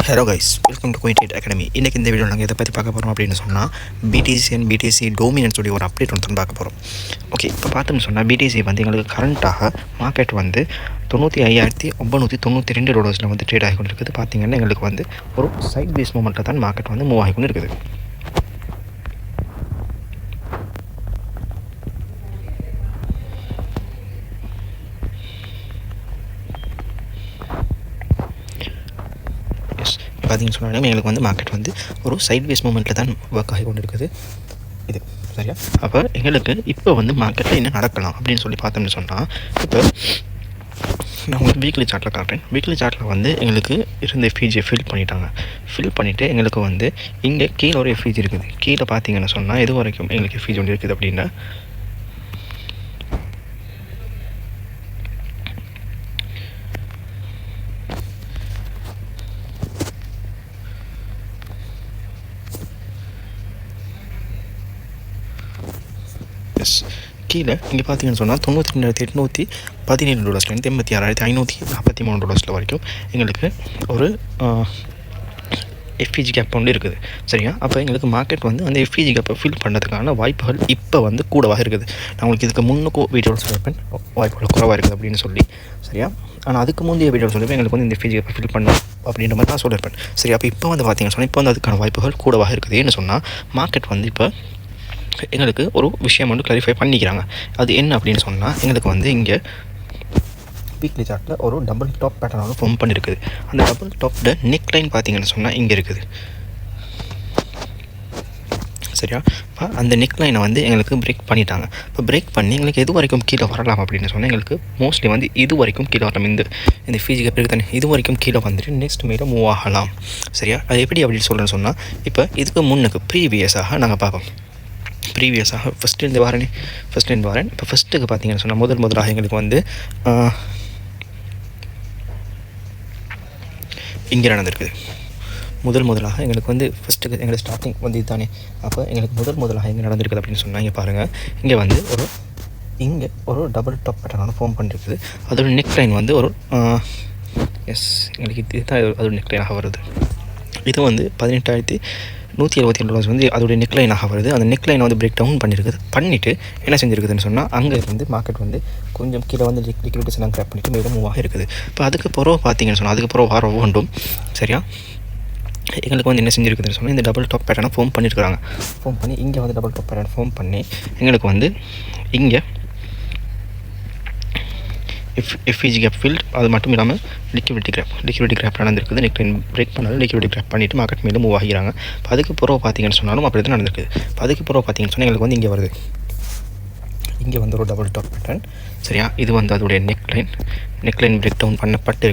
Hello guys, welcome to queen trade academy. இன்றைக்கி இந்த video நாங்கள் எதை பற்றி பார்க்க போகிறோம் அப்படின்னு சொன்னால் பிடிசி டோமினன்ஸ் சொல்லி ஒரு அப்டேட் வந்து பார்க்க போகிறோம். ஓகே, இப்போ பார்த்தோம்னு சொன்னால் பிடிசி வந்து எங்களுக்கு கரண்ட்டாக மார்க்கெட் வந்து 95,992 டாலர்ஸில் வந்து ட்ரேட் ஆகி கொண்டு இருக்குது. பார்த்திங்கன்னா எங்களுக்கு வந்து ஒரு சைட் பேஸ் மூமெண்ட்டில் தான் மார்க்கெட் வந்து மூவ் ஆகி கொண்டு இருக்குது. பார்த்தீங்கன்னு சொன்னாலும் எங்களுக்கு வந்து மார்க்கெட் வந்து ஒரு சைட் வேஸ் மூமெண்ட்டில் தான் ஒர்க் ஆகி கொண்டு இருக்குது. இது சரியா? அப்போ எங்களுக்கு இப்போ வந்து மார்க்கெட்டில் என்ன நடக்கலாம் அப்படின்னு சொல்லி பார்த்தோம்னு சொன்னால், இப்போ நான் உங்களுக்கு வீக்லி சார்ட்டில் காட்டுறேன். வீக்லி சார்ட்டில் வந்து எங்களுக்கு இருந்த எஃப்இஜியை ஃபில் பண்ணிவிட்டு எங்களுக்கு வந்து இங்கே கீழே ஒரு எஃப்இஜி இருக்குது. கீழே பார்த்தீங்கன்னு சொன்னால் எது வரைக்கும் எங்களுக்கு எஃப்இஜி ஒன்று இருக்குது அப்படின்னா கீழே இங்கே பார்த்தீங்கன்னு சொன்னால் 92,817 டாலர்ஸ்லேருந்து 86,543 டாலர்ஸில் வரைக்கும் எங்களுக்கு ஒரு எஃப்இஜி கேப் ஒன்று இருக்குது. சரியா? அப்போ எங்களுக்கு மார்க்கெட் வந்து அந்த எஃப்இஜி கேப்பை ஃபில் பண்ணுறதுக்கான வாய்ப்புகள் இப்போ வந்து கூடவாக இருக்குது. நான் உங்களுக்கு இதுக்கு முன்னுக்கும் வீடியோவில் சொல்லியிருப்பேன் வாய்ப்புகள் குறைவாக இருக்குது அப்படின்னு சொல்லி. சரியா? ஆனால் அதுக்கு முந்தைய வீடியோவில் சொல்லியிருப்பேன் எங்களுக்கு வந்து இந்த எஃப்இஜி கேப்பை ஃபில் பண்ணணும் அப்படின்ற மாதிரி நான் சொல்லியிருப்பேன். சரி, அப்போ இப்போ வந்து பார்த்தீங்கன்னு சொன்னால் இப்போ வந்து அதுக்கான வாய்ப்புகள் கூடவாக இருக்குது. ஏன்னு சொன்னால் மார்க்கெட் வந்து இப்போ எங்களுக்கு ஒரு விஷயம் வந்து கிளாரிஃபை பண்ணிக்கிறாங்க. அது என்ன அப்படின்னு சொன்னால், எங்களுக்கு வந்து இங்கே வீக்லி சார்ட்டில் ஒரு டபுள் டாப் பேட்டர்னோட ஃபார்ம் பண்ணியிருக்குது. அந்த டபுள் டாப்போட நெக் லைன் பார்த்தீங்கன்னு சொன்னால் இங்கே இருக்குது. சரியா? இப்போ அந்த நெக் லைனை வந்து எங்களுக்கு பிரேக் பண்ணிட்டாங்க. இப்போ பிரேக் பண்ணி எங்களுக்கு எது வரைக்கும் கீழே வரலாம் அப்படின்னு சொன்னால், எங்களுக்கு மோஸ்ட்லி வந்து இது வரைக்கும் கீழே வரலாம். இந்த ஃபிஜிக்கல் பிரேக் தானே, இது வரைக்கும் கீழே வந்துட்டு நெக்ஸ்ட் மேலே மூவ் ஆகலாம். சரியா? அது எப்படி அப்படின்னு சொல்கிறேன்னு சொன்னால், இப்போ இதுக்கு முன்னுக்கு ப்ரீவியஸாக நாங்கள் பார்ப்போம். ப்ரீவியஸாக ஃபஸ்ட்டு வரேன். இப்போ ஃபஸ்ட்டுக்கு பார்த்தீங்கன்னு சொன்னால் முதலாக எங்களுக்கு வந்து இங்கே நடந்திருக்குது. முதலாக எங்களுக்கு வந்து ஃபஸ்ட்டுக்கு எங்களுக்கு ஸ்டார்டிங் வந்து இதுதானே. அப்போ எங்களுக்கு முதலாக எங்கே நடந்திருக்குது அப்படின்னு சொன்னால், இங்கே பாருங்கள், இங்கே வந்து இங்கே ஒரு டபுள் டாப் பேட்டர்னால ஃபார்ம் பண்ணியிருக்குது. அதோட நெக் லைன் வந்து ஒரு எங்களுக்கு இதுதான் அதோட நெக் லைனாக வருது. இது வந்து 18,172 டாலர்ஸ் வந்து அதோடைய நெக் லைனாக வருது. அந்த நெக் லைனை வந்து பிரேக் டவுன் பண்ணிவிட்டு என்ன செஞ்சுருக்குதுன்னு சொன்னால், அங்கே இருந்து மார்க்கெட் வந்து கொஞ்சம் கீழே வந்து லிக்விடிட்டிஸ் எல்லாம் கிராப் பண்ணிவிட்டு மேலும் மூவாக இருக்குது. இப்போ அதுக்கு பிறகு பார்த்தீங்கன்னு சொன்னால், அதுக்கு பிறகு வர வேண்டும். சரியா? எங்களுக்கு வந்து என்ன செஞ்சுருக்குதுன்னு சொன்னால், இந்த டபுள் டாப் பேட்டர்னை ஃபார்ம் பண்ணி இங்கே வந்து டபுள் டாப் பேட்டர்ன் ஃபார்ம் பண்ணி எங்களுக்கு வந்து இங்கே எஃப்இஜி கேப் ஃபில்ட், அது மட்டும் இல்லாமல் லிக்விடிட்டி கிராப் நடந்திருக்குது. நெக் லைன் பிரேக் பண்ணாலும் லிக்விடிட்டி கிராப் பண்ணிவிட்டு மார்க்கெட் மேலும் மூவ் ஆகிறாங்க. இப்போ அதுக்கு பிறகு பார்த்தீங்கன்னு சொன்னாலும் அப்படி தான் நடந்திருக்குது. இப்போ அதுக்கு பிறகு பார்த்தீங்கன்னு சொன்னால் எங்களுக்கு வந்து இங்கே வருது. இங்கே வந்து ஒரு டபுள் டாப் பேட்டர்ன். சரியா? இது வந்து அதோடைய நெக் லைன் பிரேக் டவுன் பண்ணப்பட்டு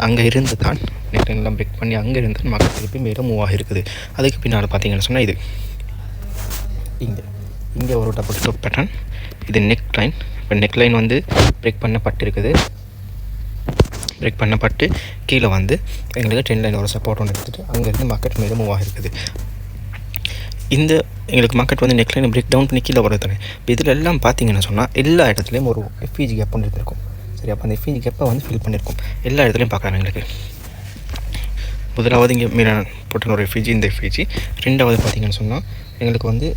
அங்கே இருந்து தான் நெக் லைன்லாம் பிரேக் பண்ணி அங்கே இருந்து மார்க்கெட் திருப்பி மேலும் மூவ் ஆகிருக்குது. அதுக்கு பின்னால் பார்த்தீங்கன்னு சொன்னால் இது இங்கே ஒரு டபுள் டாப் பேட்டர்ன். இது நெக் லைன். இப்போ நெக் லைன் வந்து பிரேக் பண்ணப்பட்டு கீழே வந்து எங்களுக்கு ட்ரெண்ட் லைன் ஒரு சப்போர்ட் ஒன்று எடுத்துகிட்டு அங்கேருந்து மார்க்கெட் மேலே மூவ் ஆகிருக்குது. இந்த எங்களுக்கு மார்க்கெட் வந்து நெக் லைனை பிரேக் டவுன் பண்ணி கீழே வரது தானே. இப்போ இதில் எல்லாம் பார்த்தீங்கன்னு சொன்னால் எல்லா இடத்துலையும் ஒரு எஃப்இஜி கேப் ஒன்று இருக்கும். சரி, அப்போ அந்த எஃப்இஜி கேப்பை வந்து ஃபில் பண்ணியிருக்கும். எல்லா இடத்துலையும் பார்க்கலாம். எங்களுக்கு முதலாவது இங்கே மீன போட்ட ஒரு எஃப்இஜி, இந்த எஃப்இஜி. ரெண்டாவது பார்த்தீங்கன்னு சொன்னால் எங்களுக்கு வந்து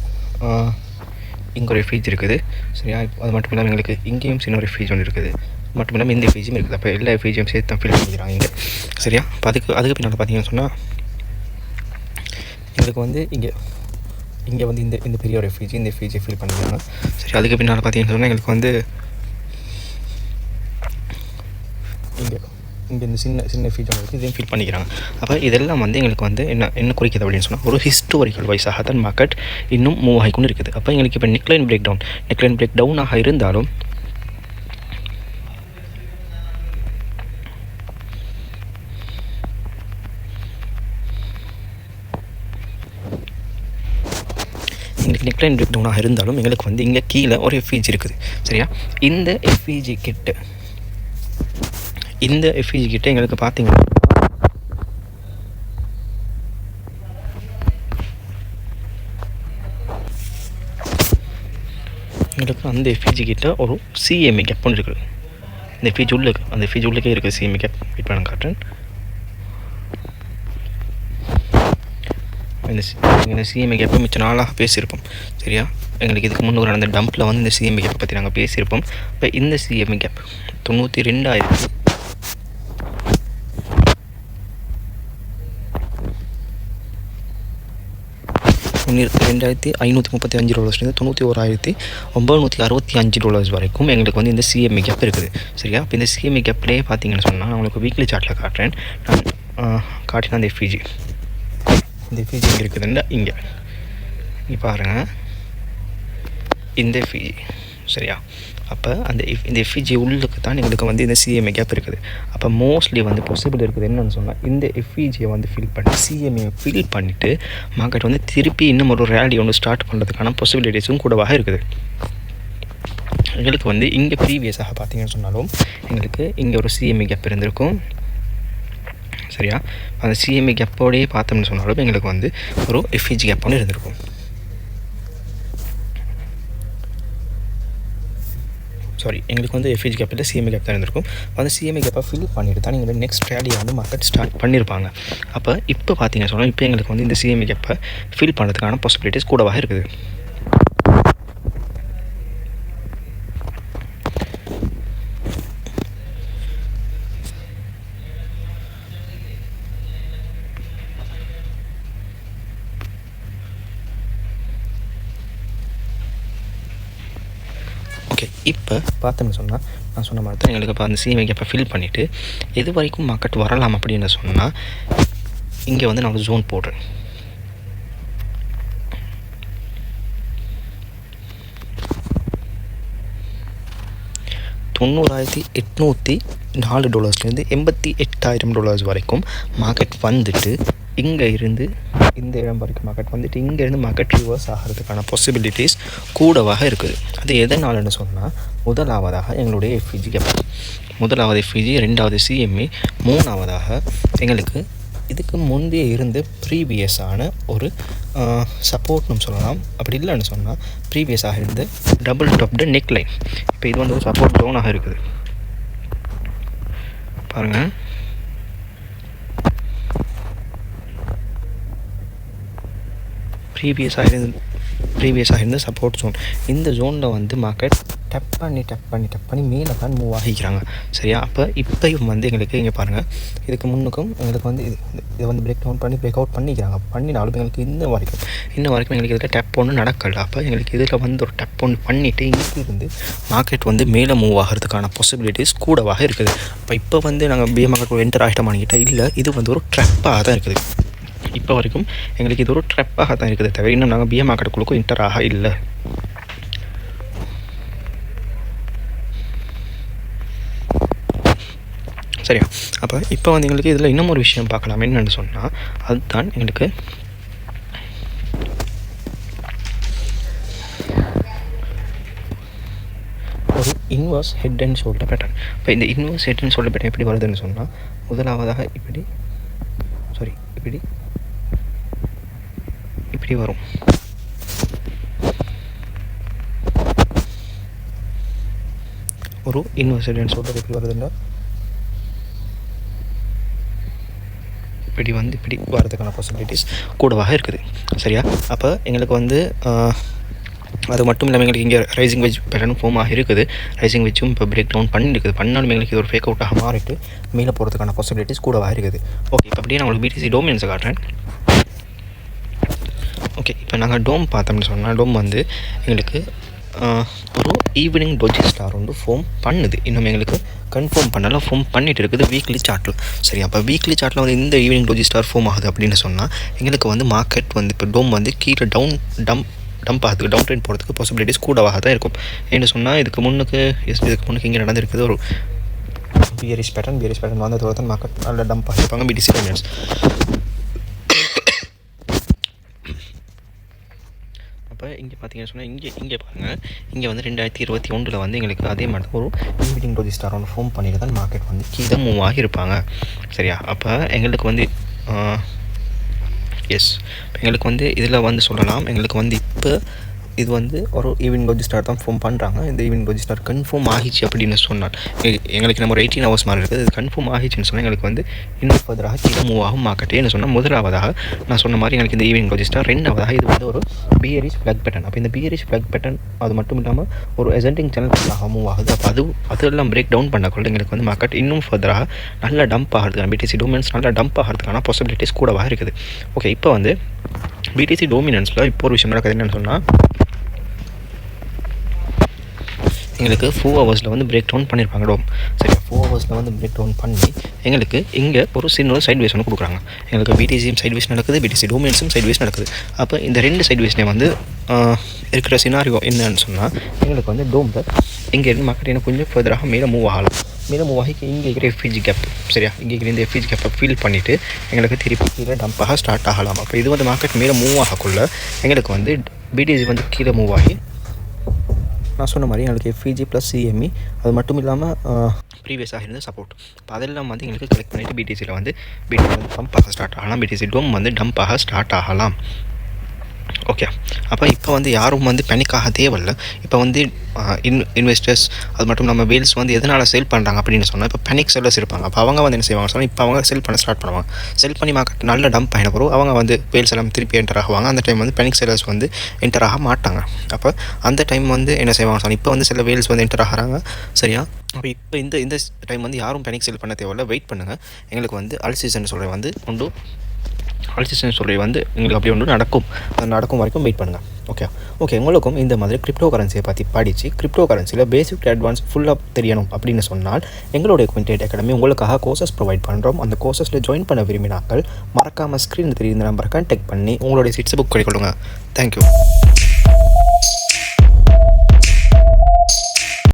இங்கே ஒரு எஃப்இஜி இருக்குது. சரியா? அது மட்டும் இல்லாமல் எங்களுக்கு இங்கேயும் சின்ன ஒரு எஃப்இஜி ஒன்று இருக்குது. மட்டும் இல்லாமல் இந்த எஃப்இஜியும் இருக்குது. அப்போ எல்லா எஃப்இஜியும் சேர்த்து தான் ஃபில் பண்ணிக்கிறாங்க இங்கே. சரியா? இப்போ அதுக்கு பின்னால் பார்த்தீங்கன்னு சொன்னால் எங்களுக்கு வந்து இங்கே வந்து இந்த பெரிய ஒரு எஃப்இஜி, இந்த எஃப்இஜியை ஃபில் பண்ணிக்கிறாங்க. சரி, அதுக்கு பின்னால் பார்த்தீங்கன்னு சொன்னால் எங்களுக்கு வந்து இங்கே இந்த சின்ன ஃபீச்சர் இருக்குது, இதையும் ஃபில் பண்ணிக்கிறாங்க. அப்போ இதெல்லாம் வந்து எங்களுக்கு வந்து என்ன குறிக்கிது அப்படின்னு சொன்னால், ஒரு ஹிஸ்டோரிக்கல் வைஸாக தான் மார்க்கெட் இன்னும் மூவ் ஆகிக்கொண்டு இருக்குது. அப்போ எங்களுக்கு இப்போ நெக் லைன் பிரேக் டவுனாக இருந்தாலும் எங்களுக்கு நெக் லைன் பிரேக் டவுனாக இருந்தாலும் எங்களுக்கு வந்து இங்கே கீழே ஒரு எஃப்இஜி இருக்குது. சரியா? இந்த எஃப்இஜி கிட்ட எங்களுக்கு பார்த்தீங்கன்னா எங்களுக்கு அந்த எஃப்இஜி கிட்ட ஒரு சிஎம்ஏ கேப் ஒன்று இருக்குது. இந்த எஃப்இஜி உள்ளே இருக்குது. அந்த எஃப்இஜி உள்ளே இருக்குது சிஎம்ஏ கேப். வெயிட் பண்ண காட்டுறேன். இந்த சிஎம்ஏ கேப்பை மிச்ச நாளாக பேசியிருப்போம். சரியா, எங்களுக்கு இதுக்கு முன்னூறு நடந்த டம்பில் வந்து இந்த சிஎம்ஏ கேப்பை பற்றி நாங்கள் பேசியிருப்போம். இப்போ இந்த சிஎம்ஏ கேப் 92,535 டாலர்ஸ்லேருந்து $91,965 வரைக்கும் எங்களுக்கு வந்து இந்த சிஎம்ஏ கேப் இருக்குது. சரியா, இப்போ இந்த சிஎம்ஏ கேப்லேயே பார்த்தீங்கன்னு சொன்னால் நான் உங்களுக்கு வீக்லி சார்ட்டில் காட்டுறேன். நான் காட்டினா இந்த எஃப்இஜி எங்கே இருக்குதுன்னா இங்கே பாருங்கள், இந்த எஃப்இஜி. சரியா, அப்போ இந்த எஃப்இஜி உள்ளுக்கு தான் எங்களுக்கு வந்து இந்த சிஎம்ஏ கேப் இருக்குது. அப்போ மோஸ்ட்லி வந்து பாசிபிள் இருக்குது என்னென்னு சொன்னால், இந்த எஃப்இஜியை வந்து ஃபில் பண்ணி சிஎம்ஏ ஃபில் பண்ணிவிட்டு மார்க்கெட் வந்து திருப்பி இன்னும் ஒரு ரேலி ஒன்று ஸ்டார்ட் பண்ணுறதுக்கான பாசிபிலிட்டிஸும் கூடவாக இருக்குது. எங்களுக்கு வந்து இங்கே ப்ரீவியஸாக பார்த்தீங்கன்னு சொன்னாலும் எங்களுக்கு இங்கே ஒரு சிஎம்ஏ கேப் இருந்திருக்கும். சரியா, அந்த சிஎம்ஏ கேப்போடையே பார்த்தோம்னு சொன்னாலும் எங்களுக்கு வந்து ஒரு எஃப்இஜி கேப் ஒன்று இருந்திருக்கும். எங்களுக்கு வந்து எஃப்இஜி கேப்பில் சிஎம்ஏ கேப் தான் இருந்திருக்கும். அந்த சிஎம்ஏ கேப்பை ஃபில் பண்ணிட்டு தான் எங்களுக்கு நெக்ஸ்ட் ரேலியை வந்து மார்க்கெட் ஸ்டார்ட் பண்ணியிருப்பாங்க. அப்போ இப்போ பார்த்தீங்கன்னு சொன்னால் இப்போ எங்களுக்கு வந்து இந்த சிஎம்ஏ கேப்பை ஃபில் பண்ணுறதுக்கான பாசிபிலிட்டிஸ் கூடவாக இருக்குது. இப்போ பார்த்தோம்னு சொன்னால் நான் சொன்ன மாதிரி தான் எங்களுக்கு இப்போ அந்த சிஎம்ஏ கேப்பை ஃபில் பண்ணிவிட்டு எது வரைக்கும் மார்க்கெட் வரலாம் அப்படின்னு சொன்னால் இங்கே வந்து நான் ஒரு ஜோன் போடுறேன். $90,804 $88,000 வரைக்கும் மார்க்கெட் வந்துட்டு இங்கே இருந்து இந்த இடம் வரைக்கும் மார்க்கெட் வந்துட்டு இங்கேருந்து மார்க்கெட் ரிவர்ஸ் ஆகிறதுக்கான பாசிபிலிட்டிஸ் கூடவாக இருக்குது. அது எதனாலன்னு சொன்னால், முதலாவதாக எங்களுடைய எஃப்இஜி கேப், முதலாவது எஃப்இஜி, ரெண்டாவது சிஎம்ஏ, மூணாவதாக எங்களுக்கு இதுக்கு முந்தைய இருந்து ப்ரீவியஸான ஒரு சப்போர்ட்னு சொல்லலாம். அப்படி இல்லைன்னு சொன்னால் ப்ரீவியஸாக இருந்து டபுள் டாப்டு நெக் லைன். இப்போ இது வந்து ஒரு சப்போர்ட் ஜோனாக இருக்குது பாருங்கள். ப்ரீவியஸாக இருந்து சப்போர்ட் ஜோன், இந்த ஜோனில் வந்து மார்க்கெட் டப் பண்ணி மேலே தான் மூவ் ஆகிக்கிறாங்க. சரியா, அப்போ இப்போயும் வந்து எங்களுக்கு இங்கே பாருங்கள், இதுக்கு முன்னுக்கும் எங்களுக்கு வந்து இதை வந்து பிரேக் அவுட் பண்ணிக்கிறாங்க. பண்ணினாலும் எங்களுக்கு இன்ன வரைக்கும் எங்களுக்கு இதில் டப் ஒன்று நடக்கலை. அப்போ எங்களுக்கு இதில் வந்து ஒரு டப் ஒன்று பண்ணிவிட்டு இங்கே இருந்து மார்க்கெட் வந்து மேலே மூவ் ஆகிறதுக்கான பாசிபிலிட்டிஸ் கூடவாக இருக்குது. இப்போ வந்து நாங்கள் பிஏ மார்க்கெட் என்டர் ஆகிட்டோமானிக்கிட்ட இல்லை, இது வந்து ஒரு ட்ரெப்பாக தான் இருக்குது. இப்போ வரைக்கும் எங்களுக்கு இது ஒரு ட்ரெப்பாக தான் இருக்குது, தவிர இன்னும் நாங்கள் பிஏ மார்க்கெட்டுக்குள்ளுக்கும் என்டர் ஆக இல்லை. சரியா, அப்போ இப்போ வந்து எங்களுக்கு இதில் இன்னும் ஒரு விஷயம் பார்க்கலாம். என்னென்னு சொன்னால், அதுதான் எங்களுக்கு ஒரு inverse head and shoulder pattern. இப்போ இந்த inverse head and shoulder pattern எப்படி வருதுன்னு சொன்னால், முதலாவதாக இப்படி வரும். ஒரு இன்வர்ஸ் ஹெட் அண்ட் ஷோல்டர் எப்படி வருதுன்னா இப்படி வரதுக்கான பாசிபிலிட்டிஸ் கூடவாக இருக்குது. சரியா, அப்போ எங்களுக்கு வந்து அது மட்டும் இல்லாமல் எங்களுக்கு இங்கே ரைசிங் வெஜ் பேட்டர்னும் ஃபார்மாக இருக்குது. ரைசிங் வெஜ்ஜும் இப்போ பிரேக் டவுன் பண்ணியிருக்குது. பண்ணாலும் எங்களுக்கு இது ஒரு ஃபேக் அவுட்டாக மாறிட்டு மேலே போகிறதுக்கான பாசிபிலிட்டிஸ் கூடவாக இருக்குது. ஓகே, இப்போ அப்படியே நான் உங்களுக்கு பிடிசி டோமினன்ஸை காட்டுறேன். ஓகே, இப்போ நாங்கள் டோம் பார்த்தோம்னு சொன்னால், டோம் வந்து எங்களுக்கு ஒரு ஈவினிங் டோஜி ஸ்டார் வந்து ஃபார்ம் பண்ணுது. இன்னும் எங்களுக்கு கன்ஃபார்ம் பண்ணலாம், ஃபார்ம் பண்ணிட்டு இருக்குது வீக்லி சார்ட்டில். சரி, அப்போ வீக்லி சார்ட்டில் வந்து இந்த ஈவினிங் டோஜி ஸ்டார் ஃபார்ம் ஆகுது அப்படின்னு சொன்னால் எங்களுக்கு வந்து மார்க்கெட் வந்து இப்போ டோம் வந்து கீழே டம்ப் ஆகுது, டவுன் ட்ரெண்ட் போகிறதுக்கு பாசிபிலிட்டிஸ் கூடவாக தான் இருக்கும். ஏன்னு சொன்னால் இதுக்கு முன்னுக்கு இங்கே நடந்திருக்குது ஒரு பியரிஷ் பேட்டர்ன் வந்து அதோட தான் மார்க்கெட் நல்ல டம்ப் ஆகிருப்பாங்க பிடிசி டோமினன்ஸ். அப்போ இங்கே பார்த்தீங்கன்னு சொன்னால் இங்கே பாருங்கள், இங்கே வந்து 2021 வந்து எங்களுக்கு அதே மாதிரி ஒரு ஈவினிங் டோஜி ஸ்டார் ஒன்று ஃபார்ம் பண்ணிட்டு தான் மார்க்கெட் வந்து கீழே மூவ் ஆகியிருப்பாங்க. சரியா, அப்போ எங்களுக்கு வந்து எங்களுக்கு வந்து இதில் வந்து சொல்லலாம், எங்களுக்கு வந்து இப்போ இது வந்து ஒரு ஈவென்ட் ரெஜிஸ்டர் தான் ஃபார்ம் பண்ணுறாங்க. இந்த ஈவென்ட் ரெஜிஸ்டர் கன்ஃபார்ம் ஆகிச்சு அப்படின்னு சொன்னால் எங்களுக்கு நம்ம ஒரு 18 hours மாதிரி இருக்குது. இது கன்ஃபார்ம் ஆகிச்சுன்னு சொன்னால் எங்களுக்கு வந்து இன்னும் ஃபர்தராக கீழே மூவ் ஆகும் மார்க்கெட். என்ன சொன்னால் முதலாவதாக நான் சொன்ன மாதிரி எங்களுக்கு இந்த ஈவென்ட் ரெஜிஸ்டர், ரெண்டாவதாக இது வந்து ஒரு பியரிஷ் ஃப்ளாக் பேட்டர்ன். அப்போ இந்த பியரிஷ் ஃப்ளாக் பேட்டர்ன் அது மட்டும் இல்லாமல் ஒரு அசெண்டிங் சேனல் மூவ் ஆகுது. அப்போ அதெல்லாம் பிரேக் டவுன் பண்ணக்குள்ள எங்களுக்கு வந்து மார்க்கெட் இன்னும் ஃபர்தராக நல்லா டம்ப் ஆகிறதுக்கான பிடிசி டோமினன்ஸ் நல்லா டம்ப் ஆகிறதுக்கான பாசிபிலிட்டிஸ் கூடவாக இருக்குது. ஓகே, இப்போ வந்து பிடிசி டோமினன்ஸில் இப்போ ஒரு விஷயம் நடக்குது. என்னென்னு சொன்னால் எங்களுக்கு 4 hours வந்து பிரேக் டவுன் பண்ணியிருப்பாங்க டோம். சரி, 4 hours வந்து பிரேக் டவுன் பண்ணி எங்களுக்கு இங்கே ஒரு சின்ன சைட் வேஸ் ஒன்று கொடுக்குறாங்க. எங்களுக்கு பிடிசியும் சைட் வேஸ் நடக்குது, பிடிசி டோமினன்ஸும் சைட் வேஸ் நடக்குது. அப்போ இந்த ரெண்டு சைட் வேஸ்லேயும் வந்து இருக்கிற சினாரியோ என்னன்னு சொன்னால் எங்களுக்கு வந்து டோமில் இங்கேருந்து மார்க்கெட் இன்னும் கொஞ்சம் ஃபர்தராக மேலே மூவ் ஆகலாம். மேலே மூவ் ஆகி இங்கே இருக்கிற எஃப்இஜி கேப், சரியா, இங்கே இருக்கிற இந்த எஃப்இஜி கேப்பை ஃபீல் பண்ணிவிட்டு எங்களுக்கு திருப்பி கீழே டம்பாக ஸ்டார்ட் ஆகலாம். அப்போ இது வந்து மார்க்கெட் மேலே மூவ் ஆகக்குள்ள எங்களுக்கு வந்து பிடிசி வந்து கீழே மூவ் ஆகி நான் சொன்ன மாதிரி எங்களுக்கு எஃப்இஜி ப்ளஸ் சிஎம்இ அது மட்டும் இல்லாமல் ப்ரீவியஸாக இருந்த சப்போர்ட், இப்போ அதெல்லாம் வந்து எங்களுக்கு கலெக்ட் பண்ணிவிட்டு பிடிசியில் வந்து டம்பாக ஸ்டார்ட் ஆகலாம். பிடிசி டோம் வந்து டம்பாக ஸ்டார்ட் ஆகலாம். ஓகே, அப்போ இப்போ வந்து யாரும் வந்து பேனிக்காக தேவையில்லை. இப்போ வந்து இன்வெஸ்டர்ஸ் அது மட்டும் நம்ம வேல்ஸ் வந்து எதனால் செல் பண்ணுறாங்க அப்படின்னு சொன்னால் இப்போ பேனிக் செல்லர்ஸ் இருப்பாங்க. அப்போ அவங்க வந்து என்ன செய்வாங்க சொன்னால் இப்போ அவங்க செல் பண்ண ஸ்டார்ட் பண்ணுவாங்க. செல் பண்ணி மார்க்கெட் நல்ல டம்ப் ஆகின பிறகு அவங்க வந்து வேல்ஸ் எல்லாம் திருப்பி என்டர் ஆகுவாங்க. அந்த டைம் வந்து பேனிக் செல்லர்ஸ் வந்து என்டர் ஆக மாட்டாங்க. அப்போ அந்த டைம் வந்து என்ன செய்வாங்க சொன்னால் இப்போ வந்து சில வேல்ஸ் வந்து என்டர் ஆகிறாங்க, சரியா. அப்போ இப்போ இந்த டைம் வந்து யாரும் பேனிக் செல் பண்ண தேவையில்லை, வெயிட் பண்ணுங்கள். எங்களுக்கு வந்து அல் சீசன் சொல்கிற வந்து உண்டு, அல்சிஸ்டன் சொல்லி வந்து எங்களுக்கு அப்படி ஒன்று நடக்கும் வரைக்கும் வெயிட் பண்ணுங்கள். ஓகே, உங்களுக்கும் இந்த மாதிரி கிரிப்டோ கரன்சியை பற்றி படித்து கிரிப்டோ கரன்சியில் பேசிக் அட்வான்ஸ் ஃபுல்லாக தெரியணும் அப்படின்னு சொன்னால் எங்களுடைய குவிண்டேட் அகாடமி உங்களுக்காக கோர்சஸ் ப்ரொவைட் பண்ணுறோம். அந்த கோர்சஸில் ஜாயின் பண்ண விரும்பினாக்கள் மறக்காமல் ஸ்க்ரீனில் தெரியுற நம்பரை கான்டாக்ட் பண்ணி உங்களுடைய சீட்ஸை புக் பண்ணிக்கொள்ளுங்க. தேங்க்யூ.